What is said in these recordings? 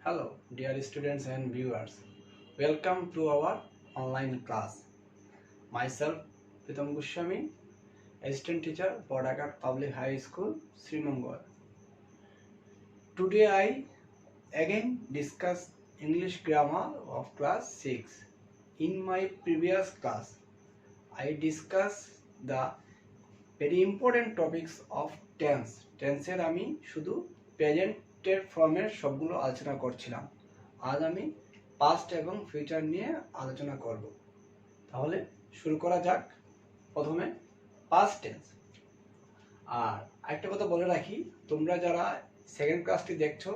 Hello, dear students and viewers. Welcome to our online class. Myself, Pritam Goswami, Assistant Teacher, Bodagat Public High School, Srimangor. Today I again discuss English grammar of class 6. In my previous class, I discussed the very important topics of tense. টেন্সের আমি শুধু প্রেজেন্টের ফর্মের সবগুলো আলোচনা করছিলাম। আজ আমি past এবং ফিউচার নিয়ে আলোচনা করব। তাহলে শুরু করা যাক। প্রথমে পাস্ট টেন্স। আর একটা কথা বলে রাখি, তোমরা যারা সেকেন্ড ক্লাসটি দেখছো,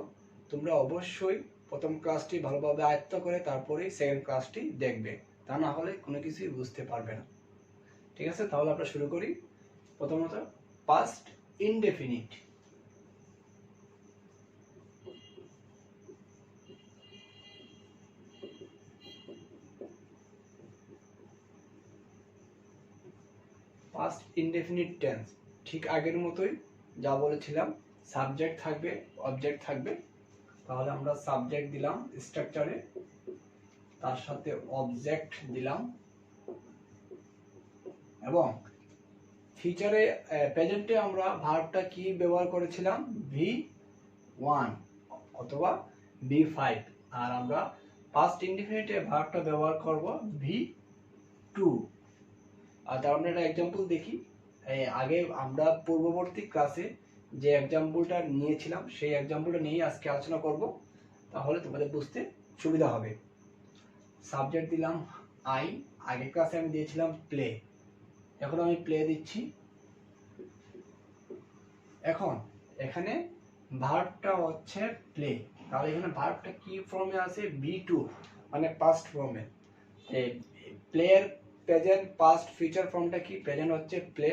তোমরা অবশ্যই প্রথম ক্লাসটি ভালোভাবে আয়ত্ত করে তারপরেই সেকেন্ড ক্লাসটি দেখবে, তা না হলে কোনো কিছুই বুঝতে পারবে না। ঠিক আছে, তাহলে আমরা শুরু করি। প্রথমত past indefinite. Past indefinite tense ঠিক আগের মতোই যা বলেছিলাম, সাবজেক্ট থাকবে, অবজেক্ট থাকবে। তাহলে আমরা সাবজেক্ট দিলাম স্ট্রাকচারে, তার সাথে অবজেক্ট দিলাম, এবং ফিউচারে প্রেজেন্টে আমরা ভার্বটা কি ব্যবহার করেছিলাম, V1 অথবা V5। আর আমরা পাস্ট ইনডেফিনিটে ভার্বটা ব্যবহার করব V2। আর তার আমরা একটা এক্সাম্পল দেখি। আগে আমরা পূর্ববর্তী ক্লাসে যে এক্সাম্পলটা নিয়েছিলাম সেই এক্সাম্পলটা নিয়েই আজকে আলোচনা করব, তাহলে তোমাদের বুঝতে সুবিধা হবে। সাবজেক্ট দিলাম আই, আগের ক্লাসে আমি দিয়েছিলাম প্লে, এখন আমি প্লে দিচ্ছি। এখন এখানে ভার্বটা হচ্ছে প্লে, তাহলে এখানে ভার্বটা কি ফর্মে আছে, V2 মানে পাস্ট ফর্মে। প্লের প্রেজেন্ট পাস্ট ফিউচার ফর্মটা কি, প্রেজেন্ট হচ্ছে প্লে,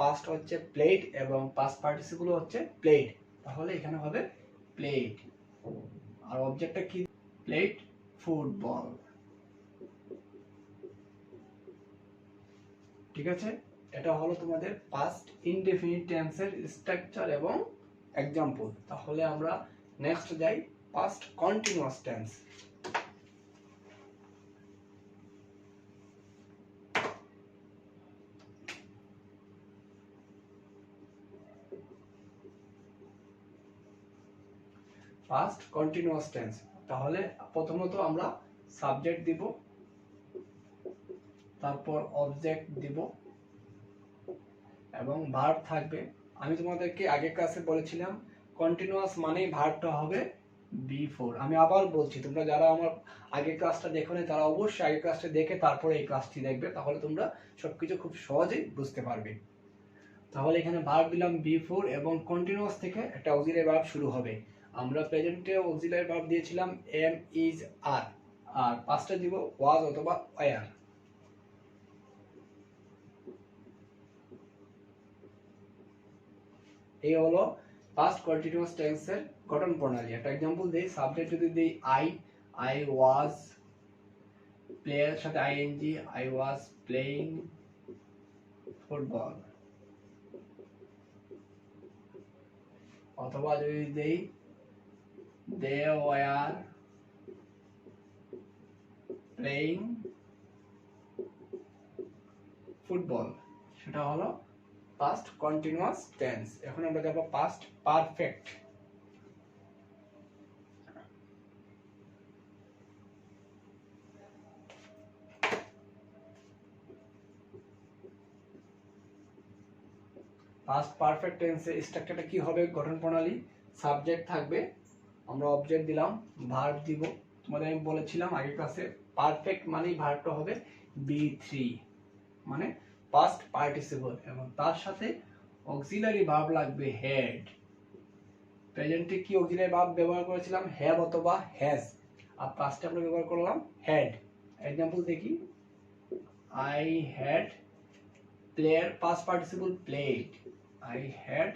পাস্ট হচ্ছে প্লেড এবং পাস্ট পার্টিসিপল হচ্ছে প্লেড। তাহলে এখানে হবে প্লেড। আর অবজেক্টটা কি, প্লেড ফুটবল। ঠিক আছে, এটা হলো তোমাদের পাস্ট ইনডেফিনিট টেন্সের স্ট্রাকচার এবং এক্সাম্পল। তাহলে আমরা নেক্সট যাই past continuous tense. Past continuous tense. তাহলে প্রথমত আমরা সাবজেক্ট দিব, তারপর অবজেক্ট দিব এবং ভার্ব থাকবে। আমি তোমাদেরকে আগের ক্লাসে বলেছিলাম কন্টিনিউয়াস মানেই ভার্বটা হবে V4। আমি আবার বলছি, তোমরা যারা আমার আগের ক্লাসটা দেখো না তারা অবশ্যই আগের ক্লাসটা দেখে তারপরে এই ক্লাসটি দেখবে, তাহলে তোমরা সবকিছু খুব সহজেই বুঝতে পারবে। তাহলে এখানে ভার্ব দিলাম V4 এবং কন্টিনিউয়াস থেকে একটা অক্সিলারি ভার্ব শুরু হবে। আমরা প্রেজেন্টে অক্সিলারি ভার্ব দিয়েছিলাম am, is, are, আর পাস্টে দিব was অথবা were। এই হলো পাস্ট কন্টিনিউয়াস টেন্সের গঠন প্রণালী। একটা एग्जांपल দেই, সাবজেক্ট যদি দেই I was, প্লেয়ার সাথে ing, I was playing football। অথবা যদি দেই they were playing football, সেটা হলো পাস্ট কন্টিনিউয়াস টেন্স। এখন আমরা যাব পাস্ট পারফেক্ট। পাস্ট পারফেক্ট টেন্সের স্ট্রাকচারটা কি হবে, গঠন প্রণালী, সাবজেক্ট থাকবে, আমরা অবজেক্ট দিলাম, ভার্ব দিব। তোমাদের আমি বলেছিলাম আগের ক্লাসে পারফেক্ট মানেই ভার্বটা হবে B3 মানে পাস্ট পার্টিসিপল, এবং তার সাথে অক্সিলারি ভার্ব লাগবে হেড। প্রেজেন্টে কি অক্সিলারি ভার্ব ব্যবহার করেছিলাম, হ্যাভ অথবা হ্যাজ, আর পাস্টে আমরা ব্যবহার করলাম হ্যাড। एग्जांपल দেখি, I had, player past participle played, I had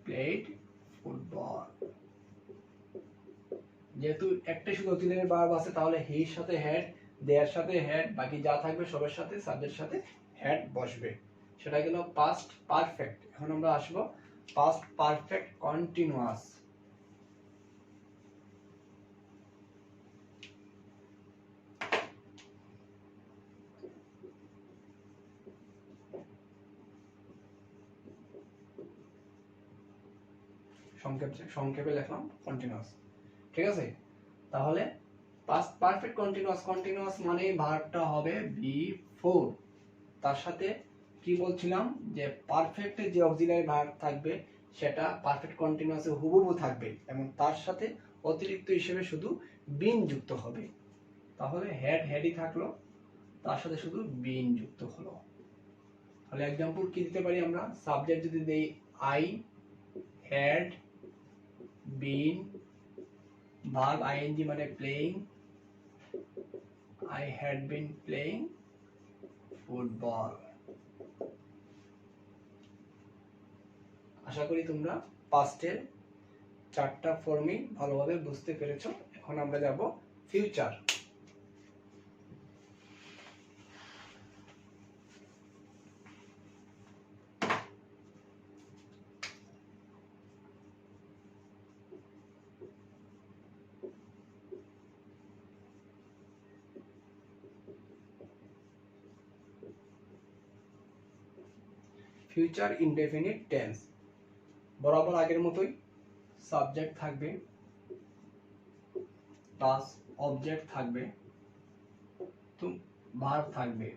played football। যেহেতু একটা শুধু অক্সিলারি ভার্ব আছে, তাহলে হি এর সাথে হ্যাড, দেয়ার সাথে হ্যাড, বাকি যা থাকবে সবার সাথে সাবজেক্টের সাথে হ্যাড বসবে, সেটা গেল পাস্ট পারফেক্ট। এখন আমরা আসবো পাস্ট পারফেক্ট কন্টিনিউয়াস। সংক্ষেপে লিখলাম কন্টিনিউয়াস। ঠিক আছে, তাহলে পাস্ট পারফেক্ট কন্টিনিউয়াস মানে ভার্বটা হবে বি4, তার সাথে কি বলছিলাম যে পারফেক্টে যে অক্সিলারি ভার্ব থাকবে সেটা পারফেক্ট কন্টিনিউয়াসে হুবহু থাকবে এবং তার সাথে অতিরিক্ত হিসেবে শুধু বিন যুক্ত হবে। তাহলে হেডই থাকলো, তার সাথে শুধু বিন যুক্ত হলো। তাহলে एग्जांपल কি দিতে পারি আমরা? সাবজেক্ট যদি দেই I had been, verb ING মানে playing, I had been playing football। আশা করি তোমরা পাস্টের চারটা ফর্মই ভালোভাবে বুঝতে পেরেছো। এখন আমরা যাব ফিউচার। ফিউচার ইনডেফিনিট টেন্স বরাবর আগের মতোই সাবজেক্ট থাকবে প্লাস অবজেক্ট থাকবে, তো ভার্ব থাকবে।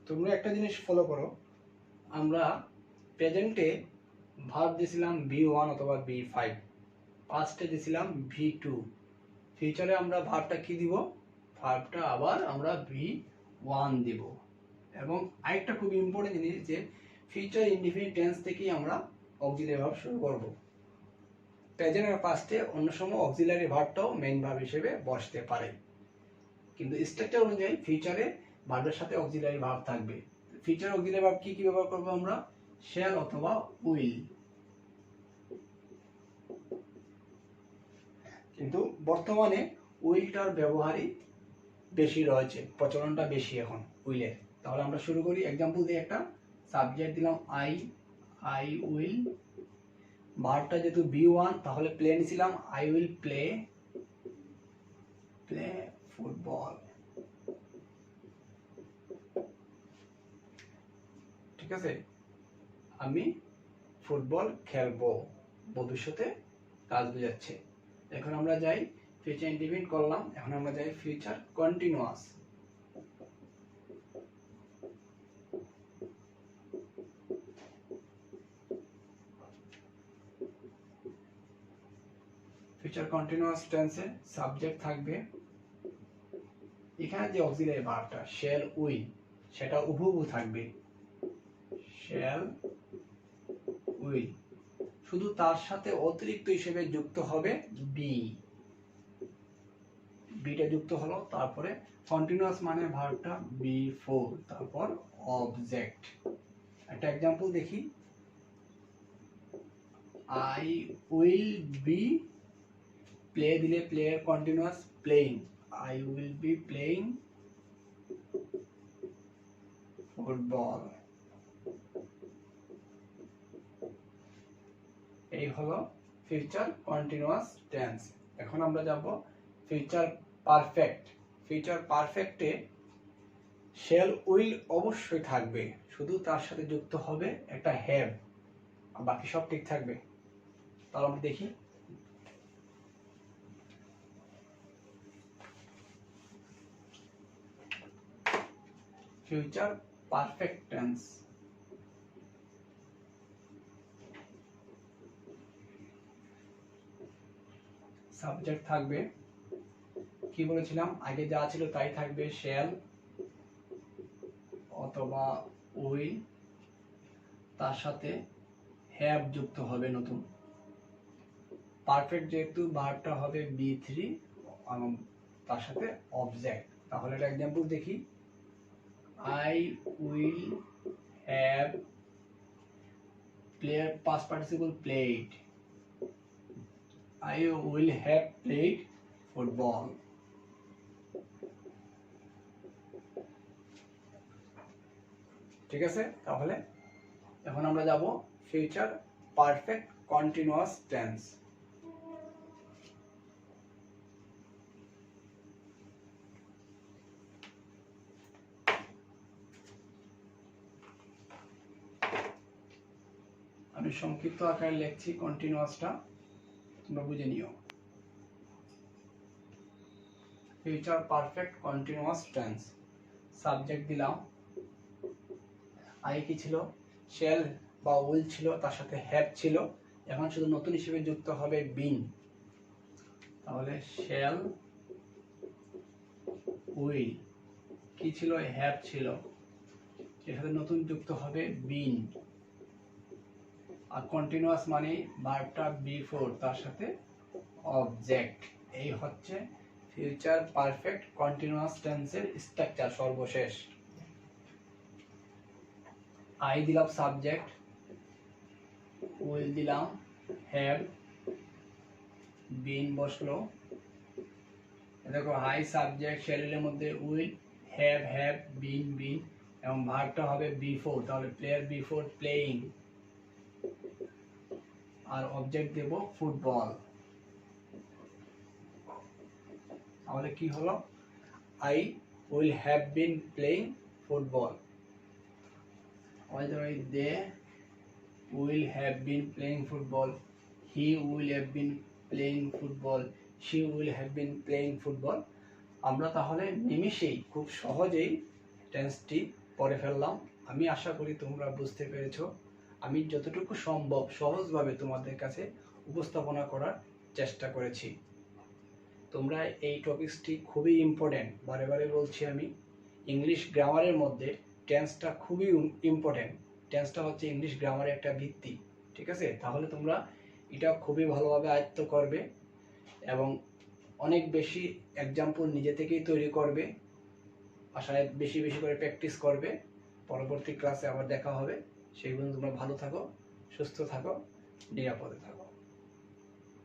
তোমরা একটা জিনিস ফলো করো, আমরা প্রেজেন্টে ভার্ব দিয়েছিলাম V1 অথবা V5, পাস্টে দিয়েছিলাম V2, ফিউচারে আমরা ভার্বটা কি দিব? ভার্বটা আবার আমরা V1 দিব। এবং আরেকটা খুব ইম্পর্টেন্ট জিনিস যে ফিউচার ইনডিফিনিট টেন্স থেকেই আমরা অক্সিলারি ভার্ব শুরু করব। প্রেজেন্ট আর পাস্টে অন্য সময় অক্সিলারি ভার্বটাও মেইন ভার্ব হিসেবে বসতে পারে, কিন্তু স্ট্রাকচার অনুযায়ী ফিউচারে ভার্বের সাথে অক্সিলারি ভার্ব থাকবে। ফিউচার অক্সিলারি ভার্ব কি কি ব্যবহার করব আমরা? শ্যাল অথবা উইল। কিন্তু বর্তমানে উইলটার ব্যবহারই বেশি রয়েছে, প্রচলনটা বেশি এখন উইলের। তাহলে আমরা শুরু করি। एग्जांपल দিয়ে একটা সাবজেক্ট দিলাম আই উইল, ভার্বটা যেহেতু B1 তাহলে প্লে নিছিলাম আই উইল প্লে ফুটবল। ঠিক আছে, আমি ফুটবল খেলবো, ভবিষ্যতে কাজ বোঝাচ্ছে। এখন আমরা যাই ফিউচার ইনডিফিনিট করলাম, এখন আমরা যাই ফিউচার কন্টিনিউয়াস। ফিউচার কন্টিনিউয়াস টেন্সে সাবজেক্ট থাকবে, এখানে যে অক্সিলারি ভার্বটা শ্যাল উইল সেটা হুবহু থাকবে, শ্যাল উইল, শুধু তার সাথে অতিরিক্ত হিসেবে যুক্ত হবে বিটা যুক্ত হলো, তারপরে কন্টিনিউয়াস মানে ভার্বটা B4, তারপর অবজেক্ট। একটা एग्जांपल দেখি, আই উইল বি, প্লে দিলে player continuous playing, I will be playing football. এই হলো ফিউচার কন্টিনিউয়াস টেন্স। এখন আমরা যাব ফিউচার পারফেক্ট। ফিউচার পারফেক্টে শ্যাল উইল অবশ্যই থাকবে, শুধু তার সাথে যুক্ত হবে একটা হ্যাভ, আর বাকি সব ঠিক থাকবে। তাহলে আমরা দেখি, ফিউচার পারফেক্ট টেন্স। সাবজেক্ট থাকবে, কি বলেছিলাম আগে যা ছিল তাই থাকবে, শ্যাল অথবা উইল, তার সাথে হ্যাভ যুক্ত হবে নতুন। পারফেক্ট যেহেতু ভার্বটা হবে B3 এবং তার সাথে অবজেক্ট। তাহলে একটা एग्जांपल দেখি, I will have player past participle played, I will have played football. ঠিক আছে, তাহলে এখন আমরা যাব ফিউচার পারফেক্ট কন্টিনিউয়াস টেন্স। আমি সংক্ষিপ্ত আকারে লিখছি, কন্টিনিউয়াসটা তোমরা বুঝে নিও। Future perfect continuous tense. Subject দিলাম, আই কি ছিল, শেল বা উইল ছিল, তার সাথে হ্যাভ ছিল, এখন শুধু নতুন হিসেবে যুক্ত হবে বিন। তাহলে শেল উইল কি ছিল, হ্যাভ ছিল, এর সাথে নতুন যুক্ত হবে বিন। আর কন্টিনিউয়াস মানে ভার্বটা বিফোর, তার সাথে অবজেক্ট। এই হচ্ছে ফিউচার পারফেক্ট কন্টিনিউয়াস টেন্সের স্ট্রাকচার সর্বশেষ। আই দিলাম সাবজেক্ট, উইল দিলাম, হ্যাভ, বিন বসলো। দেখো আই সাবজেক্ট, শেলের মধ্যে উইল, হ্যাভ, বিন, এবং ভার্বটা হবে বিফোর, তাহলে প্লেয়ার বিফোর প্লেইং। আর অবজেক্ট দেব ফুটবল। তাহলে কি হলো, I will have been playing football. They will have been playing football, he will have been playing football, she will have been playing football. আমরা তাহলে নিমিষেই খুব সহজেই টেন্সটি পড়ে ফেললাম। আমি আশা করি তোমরা বুঝতে পেরেছো। আমি যতটুকু সম্ভব সহজভাবে তোমাদের কাছে উপস্থাপনা করার চেষ্টা করেছি। তোমরা এই টপিকসটি খুবই ইম্পর্টেন্ট, বারে বারে বলছি আমি। ইংলিশ গ্রামারের মধ্যে টেন্সটা খুবই ইম্পর্টেন্ট। টেন্সটা হচ্ছে ইংলিশ গ্রামারের একটা ভিত্তি, ঠিক আছে? তাহলে তোমরা এটা খুবই ভালোভাবে আয়ত্ত করবে এবং অনেক বেশি এক্সাম্পল নিজে থেকেই তৈরি করবে, আশায় বেশি বেশি করে প্র্যাকটিস করবে। পরবর্তী ক্লাসে আবার দেখা হবে। সেই পর্যন্ত তোমরা ভালো থাকো, সুস্থ থাকো, নিরাপদে থাকো।